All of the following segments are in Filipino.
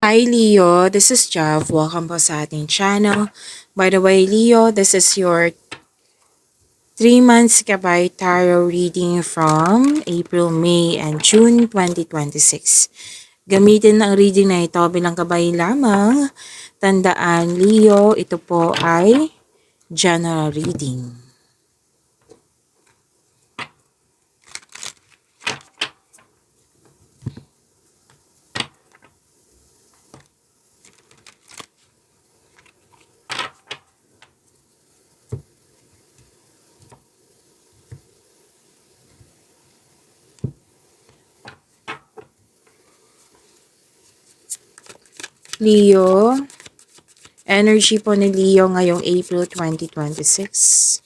Hi Leo, this is Jav. Welcome po sa ating channel. By the way, Leo, this is your 3 months Gabay Tarot reading from April, May, and June 2026. Gamitin ang reading na ito bilang gabay lamang. Tandaan, Leo, ito po ay general reading. Leo, energy po ni Leo ngayong April 2026.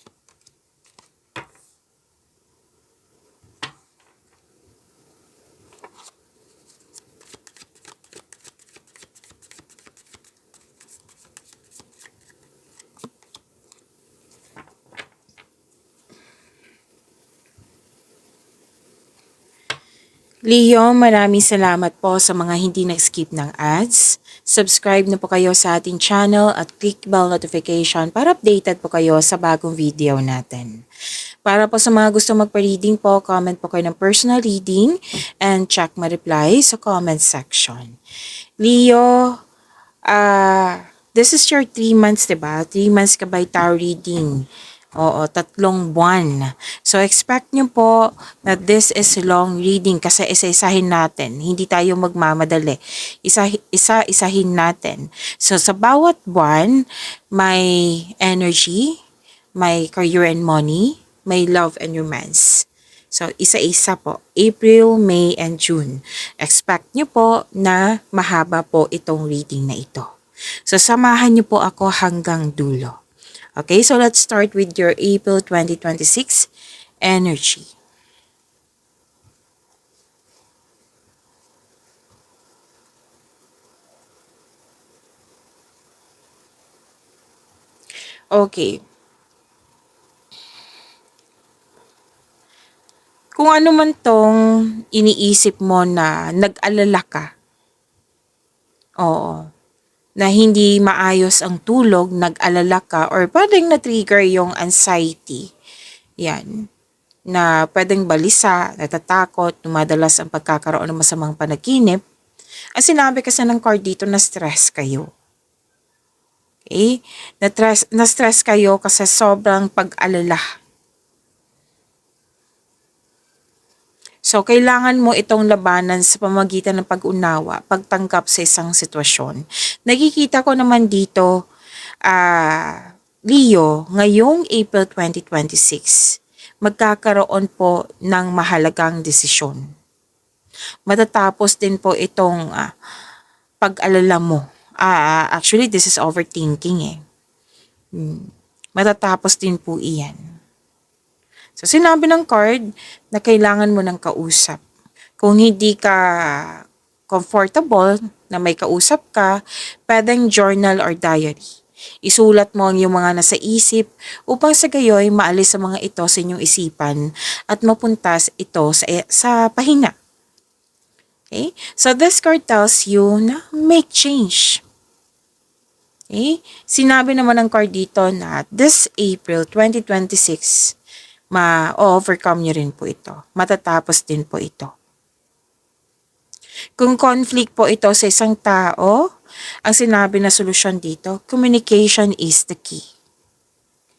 Leo, maraming salamat po sa mga hindi nag-skip ng ads. Subscribe na po kayo sa ating channel at click bell notification para updated po kayo sa bagong video natin. Para po sa mga gusto magpa-reading po, comment po kayo ng personal reading and check my reply sa comment section. Leo, this is your 3 months, diba? 3 months ka by tarot reading. Oo, 3 buwan. So, expect nyo po na this is long reading kasi isa-isahin natin. Hindi tayo magmamadali. Isa-isahin natin. So, sa bawat buwan, may energy, may career and money, may love and romance. So, isa-isa po. April, May, and June. Expect nyo po na mahaba po itong reading na ito. So, samahan nyo po ako hanggang dulo. Okay, so let's start with your April 2026 energy. Okay. Kung ano man tong iniisip mo na nag-alala ka, oo, na hindi maayos ang tulog, nag-alala ka, or pwedeng na-trigger yung anxiety. Yan. Na pwedeng balisa, natatakot, dumadalas ang pagkakaroon ng masamang panaginip. Ang sinabi kasi ng card dito na stress kayo. Okay? Na-stress kayo kasi sobrang pag-alala. So, kailangan mo itong labanan sa pamagitan ng pag-unawa, pagtanggap sa isang sitwasyon. Nakikita ko naman dito, Leo, ngayong April 2026, magkakaroon po ng mahalagang desisyon. Matatapos din po itong pag-alala mo. Actually, this is overthinking eh. Matatapos din po iyan. So, sinabi ng card na kailangan mo ng kausap. Kung hindi ka comfortable na may kausap ka, pwedeng journal or diary. Isulat mo ang iyong mga nasa isip upang sa gayoy maalis sa mga ito sa inyong isipan at mapuntas ito sa pahinga. Okay? So, this card tells you na make change. Okay? Sinabi naman ng card dito na this April 2026, ma-overcome nyo rin po ito. Matatapos din po ito. Kung conflict po ito sa isang tao, ang sinabi na solusyon dito, communication is the key.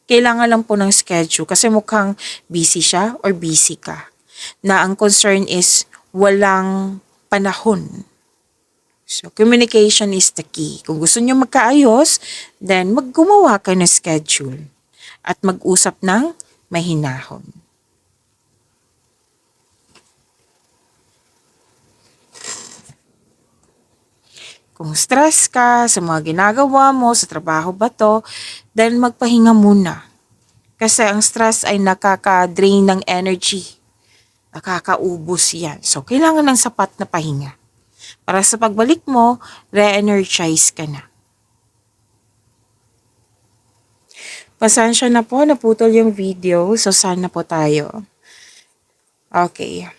Kailangan lang po ng schedule kasi mukhang busy siya or busy ka. Na ang concern is walang panahon. So, communication is the key. Kung gusto nyo magkaayos, then maggumawa kayo ng schedule at mag-usap ng mahinahon. Kung stress ka sa mga ginagawa mo, sa trabaho ba to, then magpahinga muna. Kasi ang stress ay nakaka-drain ng energy. Nakakaubos yan. So, kailangan ng sapat na pahinga. Para sa pagbalik mo, re-energize ka na. Pasensya na po, naputol yung video. So, sana po tayo. Okay.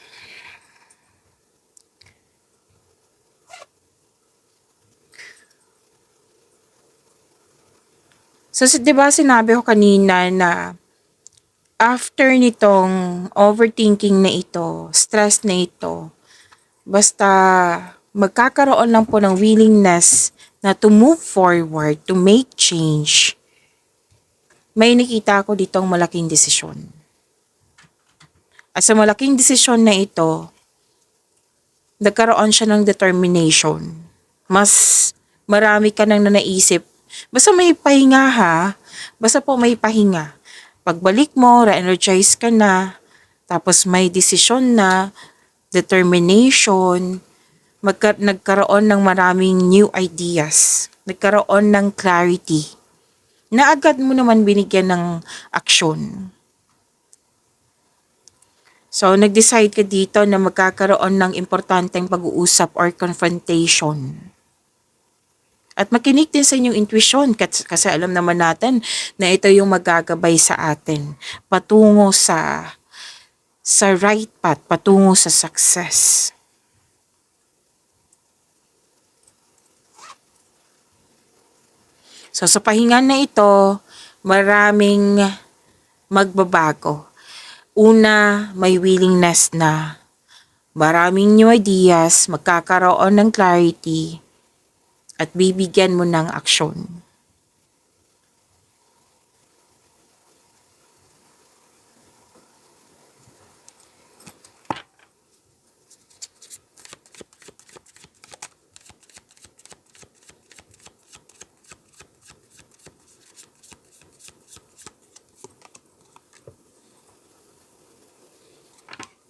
So, 'di ba sinabi ko kanina na after nitong overthinking na ito, stress na ito, basta magkakaroon lang po ng willingness na to move forward, to make change, may nakita ako ditong malaking desisyon. At sa malaking desisyon na ito, nagkaroon siya ng determination. Mas marami ka nang naisip. Basta may pahinga ha. Basta po may pahinga. Pagbalik mo, re-energize ka na. Tapos may desisyon na, determination. Nagkaroon ng maraming new ideas. Nagkaroon ng clarity. Na agad mo naman binigyan ng aksyon. So, nag-decide ka dito na magkakaroon ng importanteng pag-uusap or confrontation. At makinig din sa inyong intuition kasi alam naman natin na ito yung magagabay sa atin patungo sa right path, patungo sa success. So, sa pahingan na ito, maraming magbabago. Una, may willingness na. Maraming new ideas, magkakaroon ng clarity, at bibigyan mo ng aksyon.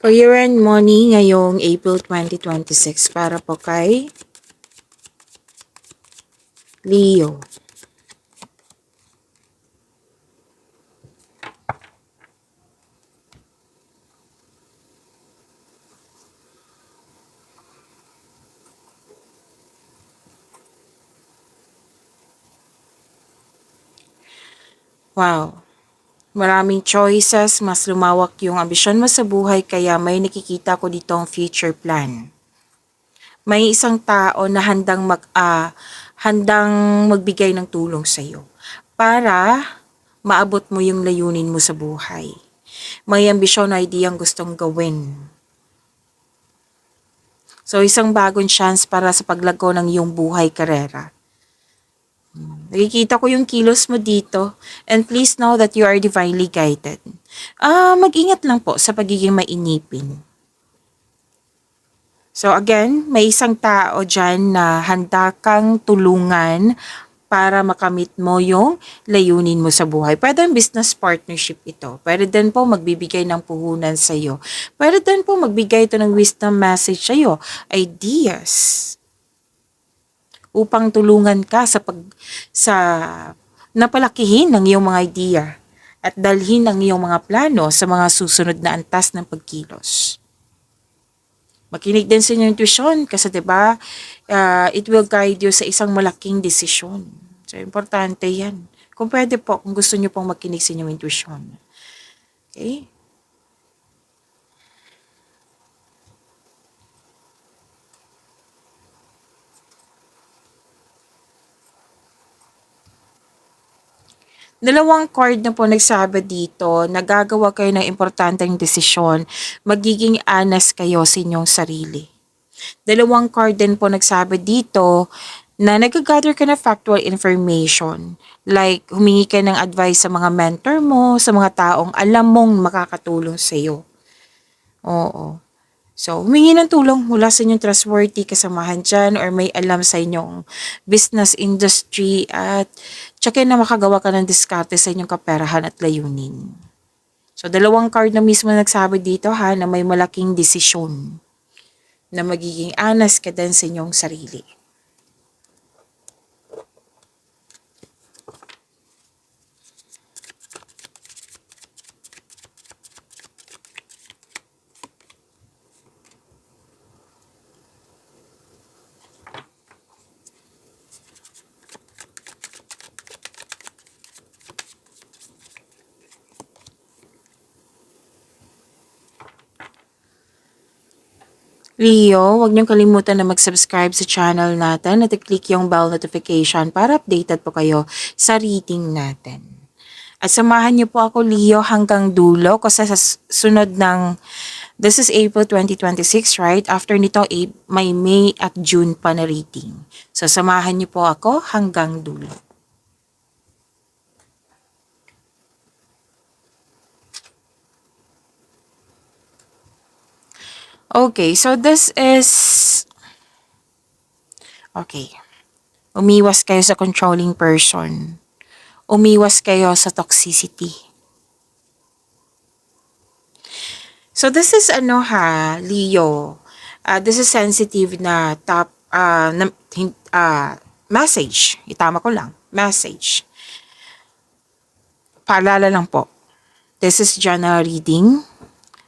Career and money ngayong April 2026 para po kay Leo. Wow. Maraming choices, mas lumawak yung ambisyon mo sa buhay kaya may nakikita ko ditong future plan. May isang tao na handang magbigay ng tulong sa iyo para maabot mo yung layunin mo sa buhay. May ambisyon na ideyang gustong gawin. So, isang bagong chance para sa paglago ng iyong buhay karera. Nakikita ko yung kilos mo dito. And please know that you are divinely guided. Mag-ingat lang po sa pagiging mainipin. So again, may isang tao dyan na handa kang tulungan para makamit mo yung layunin mo sa buhay. Pwede ang business partnership ito. Pwede din po magbibigay ng puhunan sa iyo. Pwede din po magbigay ito ng wisdom message sa iyo. Ideas. Upang tulungan ka sa napalakihin ng iyong mga idea at dalhin ang iyong mga plano sa mga susunod na antas ng pagkilos. Makinig din sa inyong intuition kasi 'di ba, it will guide you sa isang malaking desisyon. So importante 'yan. Kung pwede po, kung gusto niyo pong makinig sa inyong intuition. Okay? Dalawang card na po nagsabi dito, nagagawa kayo ng importanteng desisyon, magiging honest kayo sa inyong sarili. Dalawang card din po nagsabi dito na nag-gather ka na factual information. Like, humingi ka ng advice sa mga mentor mo, sa mga taong alam mong makakatulong sa iyo. Oo. So, humingi ng tulong mula sa inyong trustworthy kasamahan dyan or may alam sa inyong business industry at tsakin na makagawa ka ng diskarte sa inyong kaperahan at layunin. So, dalawang card na mismo nagsabi dito ha na may malaking desisyon na magiging honest ka din sa inyong sarili. Leo, huwag niyong kalimutan na mag-subscribe sa channel natin at i-click yung bell notification para updated po kayo sa reading natin. At samahan niyo po ako, Leo, hanggang dulo kasi sa sunod ng, this is April 2026, right? After nito, may May at June pa na reading. So, samahan niyo po ako hanggang dulo. Okay, so this is, okay, umiwas kayo sa controlling person. Umiwas kayo sa toxicity. So this is ano ha, Leo. This is sensitive na message. Itama ko lang, message. Paalala lang po. This is general reading.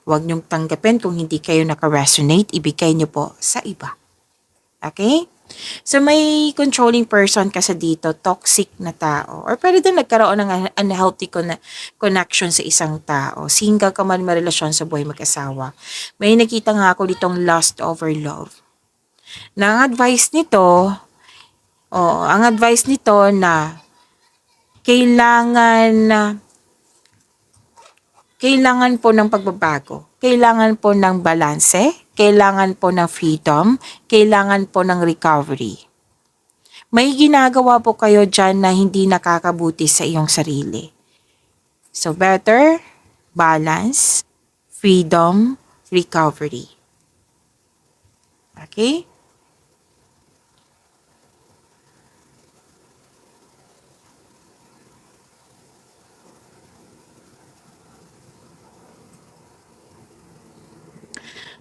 Huwag niyong tanggapin kung hindi kayo naka-resonate, ibigay niyo po sa iba. Okay? So may controlling person kasi dito, toxic na tao. Or pwede din nagkaroon ng unhealthy connection sa isang tao. Single ka man marelasyon sa buhay mag-asawa. May nakita nga ako ditong lust over love. Na ang advice nito na kailangan po ng pagbabago. Kailangan po ng balanse. Kailangan po ng freedom. Kailangan po ng recovery. May ginagawa po kayo dyan na hindi nakakabuti sa iyong sarili. So better, balance, freedom, recovery. Okay?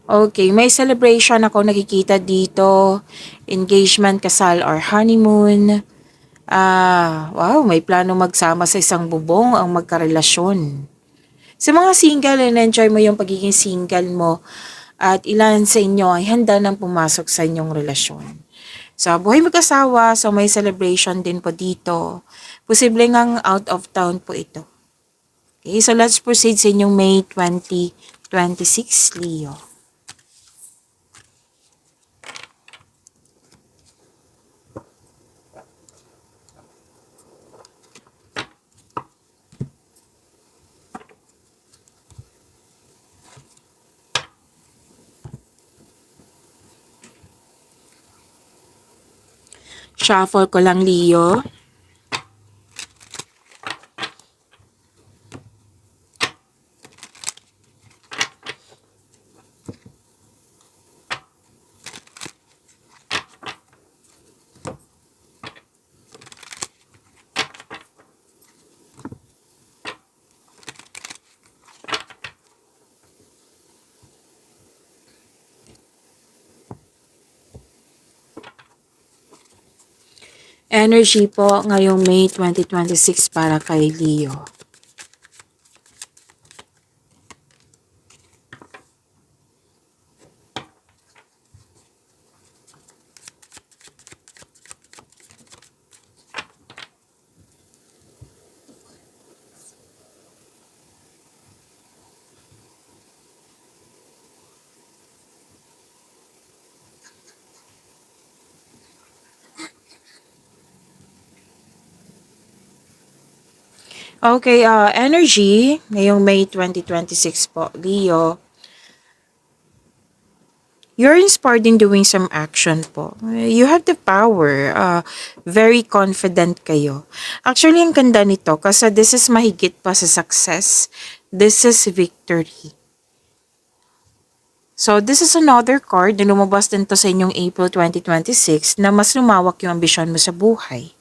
Okay, may celebration ako nakikita dito. Engagement, kasal, or honeymoon. Wow, may plano magsama sa isang bubong ang magkarelasyon. Sa mga single, enjoy mo yung pagiging single mo at ilan sa inyo ay handa nang pumasok sa inyong relasyon. Sa buhay mag-asawa, so may celebration din po dito. Posible ngang out of town po ito. Okay, so let's proceed sa inyong May 2026, Leo. Shuffle ko lang, Leo. Energy po ngayong May 2026 para kay Leo. Okay, energy ngayong May 2026 po, Leo. You're inspired in doing some action po. You have the power. Very confident kayo. Actually, ang ganda nito kasi this is mahigit pa sa success. This is victory. So, this is another card na lumabas din to sa inyong April 2026 na mas lumawak yung ambisyon mo sa buhay.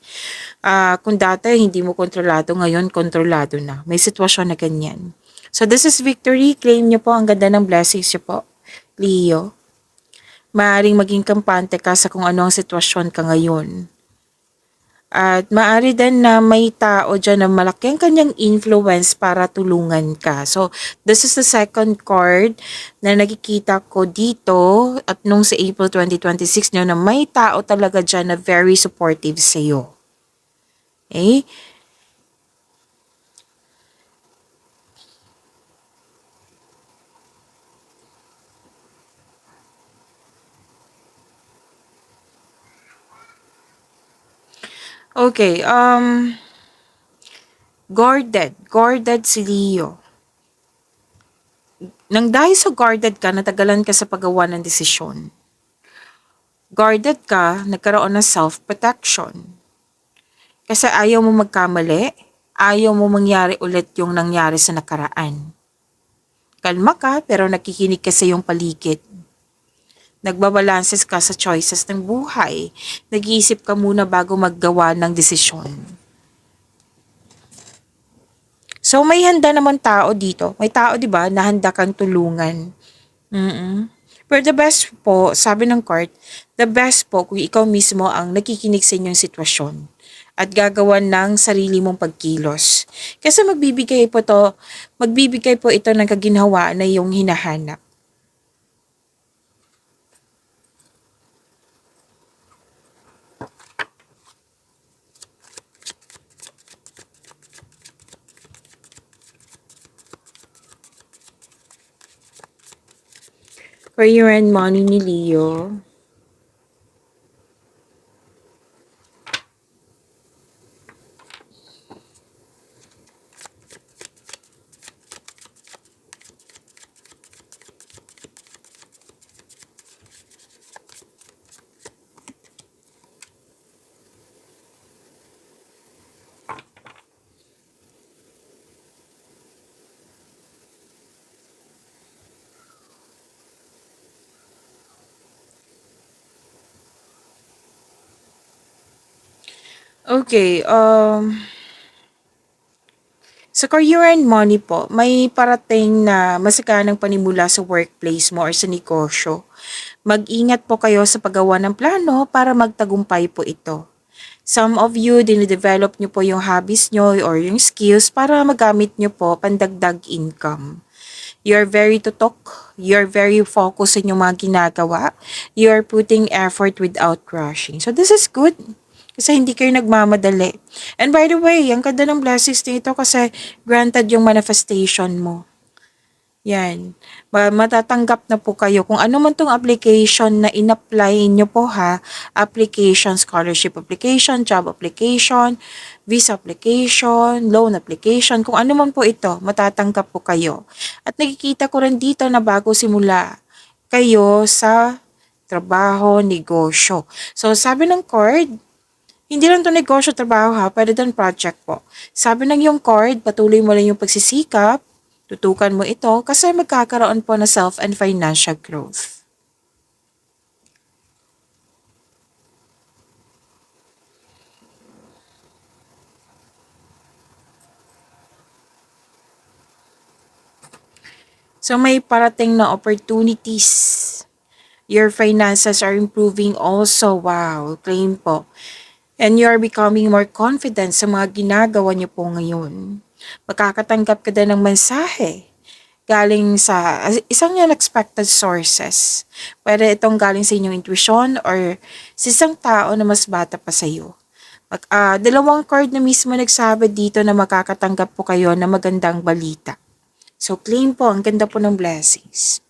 Kung dati hindi mo kontrolado, ngayon kontrolado na. May sitwasyon na ganyan. So, this is victory. Claim nyo po ang ganda ng blessings nyo po, Leo. Maaaring maging kampante ka sa kung ano ang sitwasyon ka ngayon. At maaari din na may tao dyan na malaki ang kanyang influence para tulungan ka. So, this is the second card na nakikita ko dito at nung sa April 2026 nyo na may tao talaga dyan na very supportive sa iyo. Okay? Okay, guarded si Leo. Nang dahil sa guarded ka, natagalan ka sa paggawa ng desisyon. Guarded ka, nagkaroon ng self-protection. Kasi ayaw mo magkamali, ayaw mo mangyari ulit yung nangyari sa nakaraan. Kalma ka, pero nakikinig ka sa iyong paligid. Nagbabalances ka sa choices ng buhay. Nag-iisip ka muna bago maggawa ng desisyon. So may handa naman tao dito. May tao 'di ba na handa kang tulungan. Mm. Pero the best po, sabi ng court, the best po kung ikaw mismo ang nakikinig sa inyong sitwasyon at gagawa ng sarili mong pagkilos. Kasi magbibigay po ito ng kaginhawaan na iyong hinahanap. Career and money ni Leo. Okay, sa career and money po, may parating na masaganang panimula sa workplace mo or sa negosyo. Mag-ingat po kayo sa paggawa ng plano para magtagumpay po ito. Some of you, dinidevelop nyo po yung hobbies nyo or yung skills para magamit nyo po pandagdag income. You're very tutok, you're very focused sa inyong mga ginagawa, you're putting effort without rushing. So this is good. Kasi hindi kayo nagmamadali. And by the way, ang ganda ng blessings dito kasi granted yung manifestation mo. Yan. Matatanggap na po kayo kung ano man tong application na in-apply nyo po ha. Application, scholarship application, job application, visa application, loan application, kung ano man po ito, matatanggap po kayo. At nakikita ko rin dito na bago simula kayo sa trabaho, negosyo. So, sabi ng card, hindi lang to negosyo, trabaho ha, pwede din project po. Sabi ng yung card, patuloy mo lang yung pagsisikap, tutukan mo ito kasi magkakaroon po ng self and financial growth. So may parating na opportunities. Your finances are improving also. Wow, claim po. And you are becoming more confident sa mga ginagawa niyo po ngayon. Makakatanggap ka din ng mensahe galing sa isang unexpected sources. Pwede itong galing sa inyong intuition or sa isang tao na mas bata pa sa iyo. Dalawang card na mismo nagsabi dito na makakatanggap po kayo ng magandang balita. So claim po, ang ganda po ng blessings.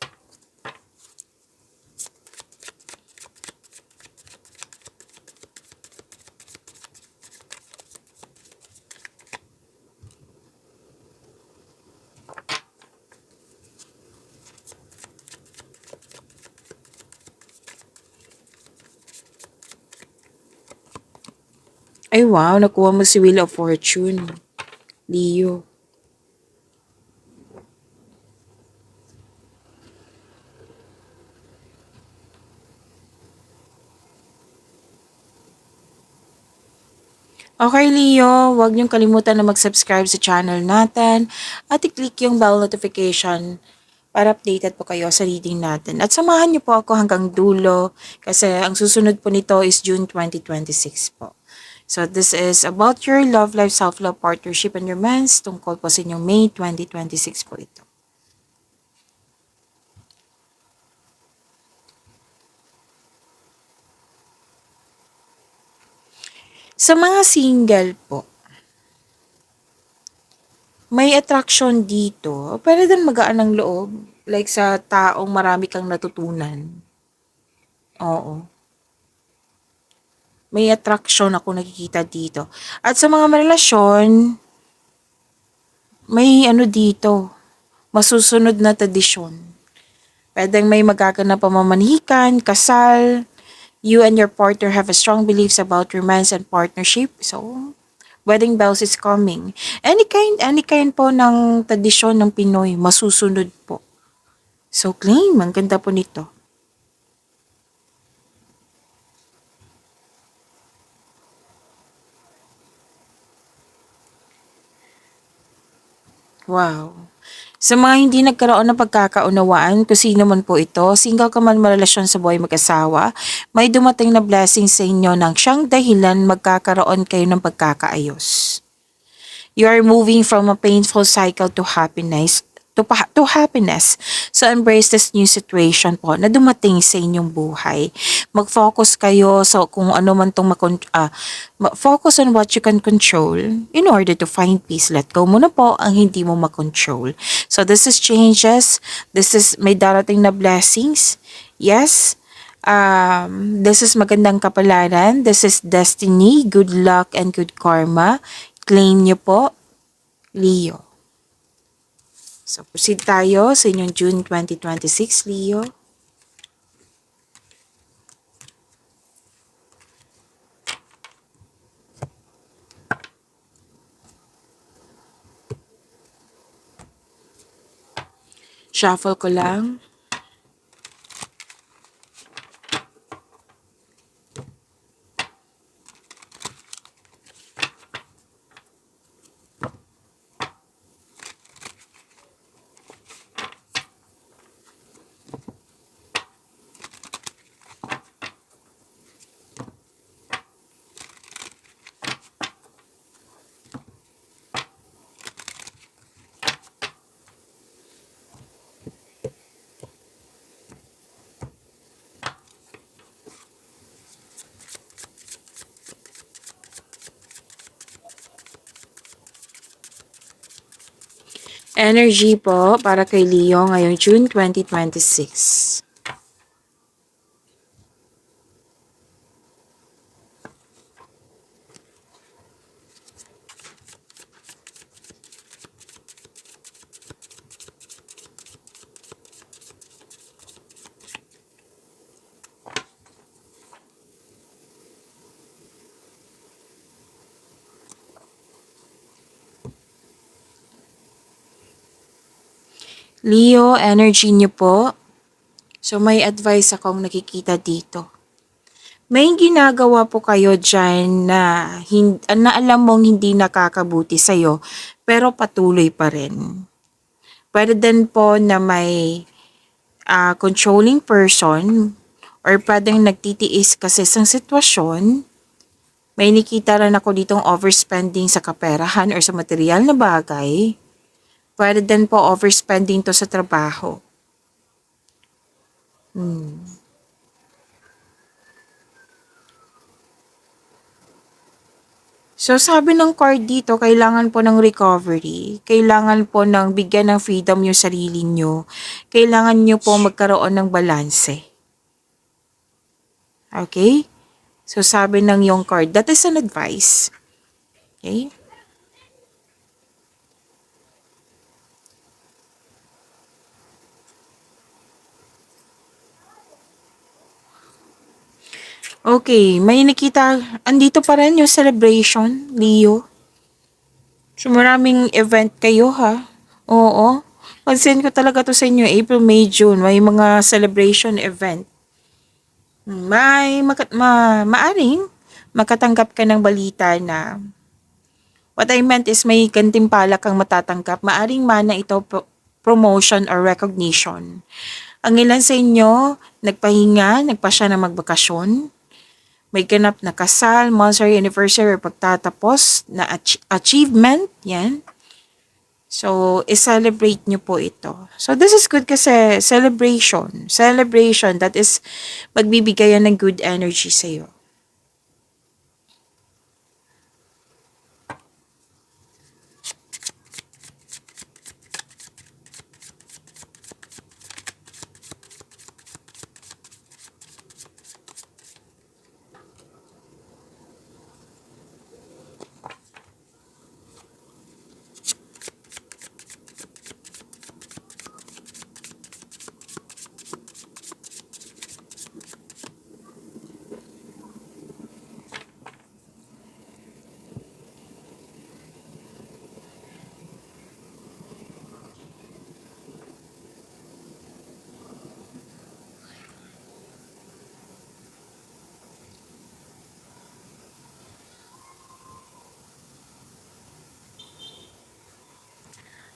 Ay wow, nakuha mo si Wheel of Fortune, Leo. Okay, Leo, huwag niyong kalimutan na mag-subscribe sa channel natin at i-click yung bell notification para updated po kayo sa reading natin. At samahan niyo po ako hanggang dulo kasi ang susunod po nito is June 2026 po. So this is about your love life, self-love, partnership, and romance tungkol po sa inyong May 2026 po ito. Sa mga single po, may attraction dito, pero din magaan ang loob. Like sa taong marami kang natutunan. Oo. May attraction ako nakikita dito. At sa mga relasyon, may ano dito, masusunod na tradisyon. Pwedeng may magaganap pamamanihikan, kasal, you and your partner have a strong beliefs about romance and partnership. So, wedding bells is coming. Any kind po ng tradisyon ng Pinoy, masusunod po. So, claim, ang ganda po nito. Wow. Sa mga hindi nagkaroon ng pagkakaunawaan, kung sino man po ito, single ka man marelasyon sa buhay mag-asawa, may dumating na blessing sa inyo nang siyang dahilan magkakaroon kayo ng pagkakaayos. You are moving from a painful cycle to happiness. So embrace this new situation po na dumating sa inyong buhay. Mag-focus kayo sa kung ano man tong focus on what you can control in order to find peace. Let go muna po ang hindi mo makontrol. So this is changes. This is may darating na blessings. Yes. This is magandang kapalaran. This is destiny, good luck, and good karma. Claim nyo po, Leo. So, proceed tayo sa inyong June 2026, Leo. Shuffle ko lang. Energy po para kay Leo ngayong June 2026. Leo, energy niyo po. So, may advice akong nakikita dito. May ginagawa po kayo dyan na alam mong hindi nakakabuti sa'yo, pero patuloy pa rin. Pwede din po na may controlling person or pwedeng nagtitiis kasi sa sitwasyon. May nakita rin ako ditong overspending sa kaperahan or sa material na bagay. Pwede din po overspending to sa trabaho. So sabi ng card dito, kailangan po ng recovery. Kailangan po ng bigyan ng freedom yung sarili nyo. Kailangan nyo po magkaroon ng balanse. Okay? So sabi ng yung card, that is an advice. Okay? Okay, may nakita, andito pa rin yung celebration, Leo. So maraming event kayo ha. Oo. Pansin ko talaga to sa inyo, April, May, June, may mga celebration event. Maaring makatanggap ka ng balita na what I meant is may gantimpala kang matatanggap. Maaring mana ito promotion or recognition. Ang ilan sa inyo, nagpahinga, nagpasya na magbakasyon, may ganap na kasal, monthsary anniversary, or pagtatapos na achievement, yan. So, i-celebrate nyo po ito. So, this is good kasi celebration. Celebration, that is magbibigayan ng good energy sa'yo.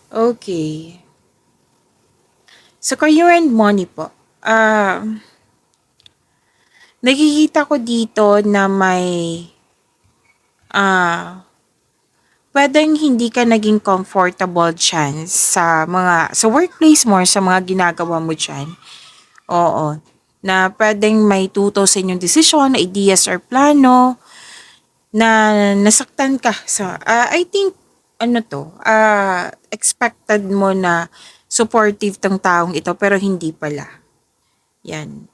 Okay. Sa career and money po, ah, nakikita ko dito na may, ah, puwedeng hindi ka naging comfortable diyan sa workplace mo or sa mga ginagawa mo diyan. Oo, na puwedeng may tuto sa inyong desisyon, ideas or plano na nasaktan ka I think ano 'to, expected mo na supportive 'tong taong ito pero hindi pala, 'yan.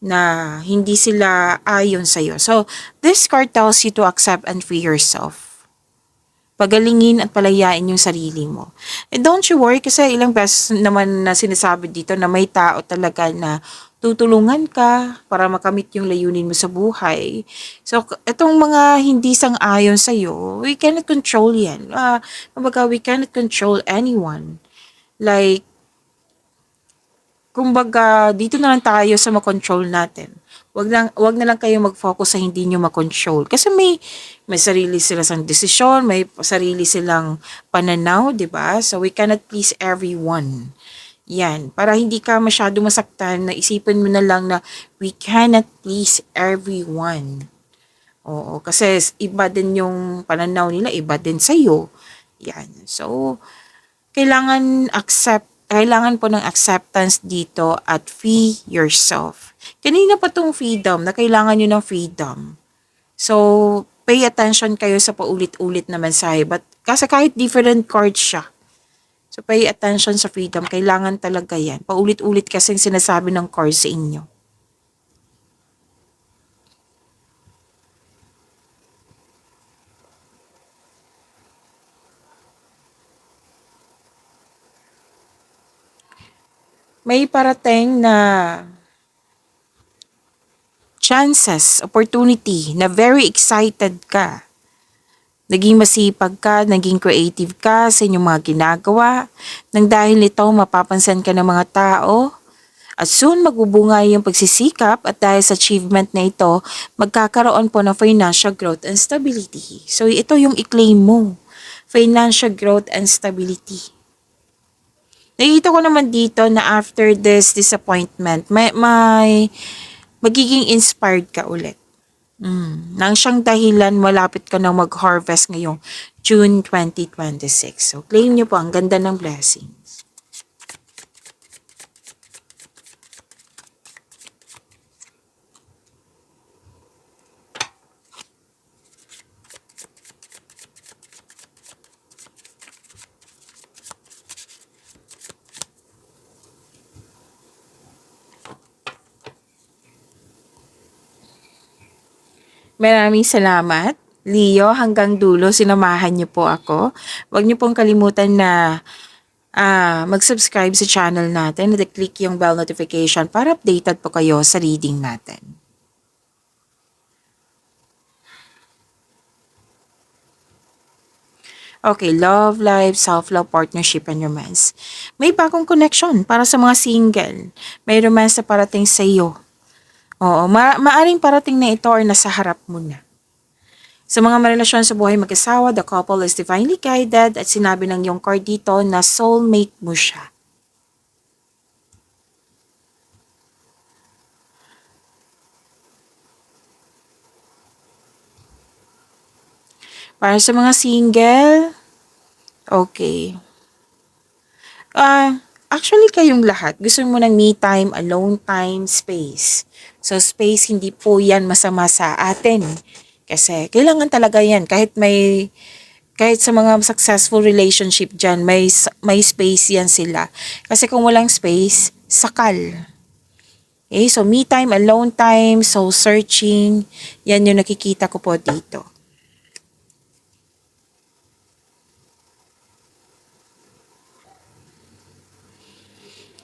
Na hindi sila ayon sa'yo. So, this card tells you to accept and free yourself. Pagalingin at palayain yung sarili mo. And don't you worry kasi ilang beses naman na sinasabi dito na may tao talaga na tutulungan ka para makamit yung layunin mo sa buhay. So, itong mga hindi sang-ayon sa'yo, we cannot control yan. Kumbaga, we cannot control anyone. Like, kumbaga, dito na lang tayo sa makontrol natin. Wag na lang kayo mag-focus sa hindi nyo makontrol. Kasi may sarili sila sang desisyon, may sarili silang pananaw, di ba? So, we cannot please everyone. Yan. Para hindi ka masyado masaktan, na isipin mo na lang na we cannot please everyone. Oo. Kasi iba din yung pananaw nila, iba din sa'yo. Yan. So, kailangan po ng acceptance dito at free yourself. Kanina pa tong freedom, na kailangan nyo ng freedom. So, pay attention kayo sa paulit-ulit na mensahe. Kasi kahit different cards siya. So, pay attention sa freedom. Kailangan talaga yan. Paulit-ulit kasing sinasabi ng cards sa inyo. May parating na chances, opportunity, na very excited ka. Naging masipag ka, naging creative ka sa inyong mga ginagawa. Nang dahil nito, mapapansin ka ng mga tao. At soon, magbubunga yung pagsisikap at dahil sa achievement na ito, magkakaroon po ng financial growth and stability. So, ito yung i-claim mo. Financial growth and stability. Nakikita ko naman dito na after this disappointment, may magiging inspired ka ulit. Nang siyang dahilan, malapit ka na mag-harvest ngayong June 2026. So, claim nyo po, ang ganda ng blessings. Maraming salamat. Leo, hanggang dulo, sinamahan niyo po ako. Huwag niyo pong kalimutan na mag-subscribe sa channel natin at click yung bell notification para updated po kayo sa reading natin. Okay, love, life, self-love, partnership, and romance. May bagong connection para sa mga single. May romance na parating sa iyo. Oo, maaring parating na ito or nasa harap mo na. Sa mga marelasyon sa buhay mag-asawa, the couple is divinely guided at sinabi ng iyong card dito na soulmate mo siya. Para sa mga single, okay. Actually kayong lahat, gusto mo ng me time, alone time, space. So space, hindi po yan masama sa atin. Kasi kailangan talaga yan. Kahit sa mga successful relationship dyan, may space yan sila. Kasi kung walang space, sakal. Okay, so me time, alone time, soul searching, yan yung nakikita ko po dito.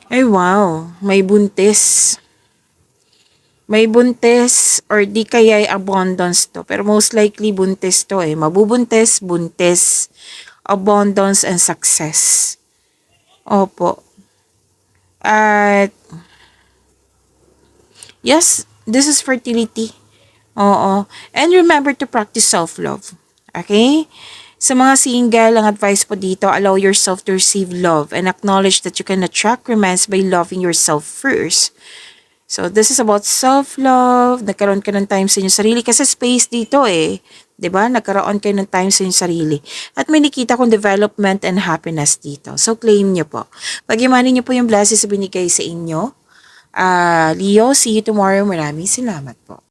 Ay wow, may buntis. May buntis or di kaya ay abundance to. Pero most likely buntis to eh. Mabubuntis, buntis, abundance and success. Opo. At yes, this is fertility. Oo. And remember to practice self-love. Okay? Sa mga single, ang advice po dito, allow yourself to receive love and acknowledge that you can attract romance by loving yourself first. So, this is about self-love. Nagkaroon ka ng time sa inyong sarili kasi space dito eh. 'Di ba? Nagkaroon kayo ng time sa inyong sarili. At may nakita kong development and happiness dito. So, claim nyo po. Pag-imanin nyo po yung blessings na binigay sa inyo. Leo, see you tomorrow. Maraming salamat po.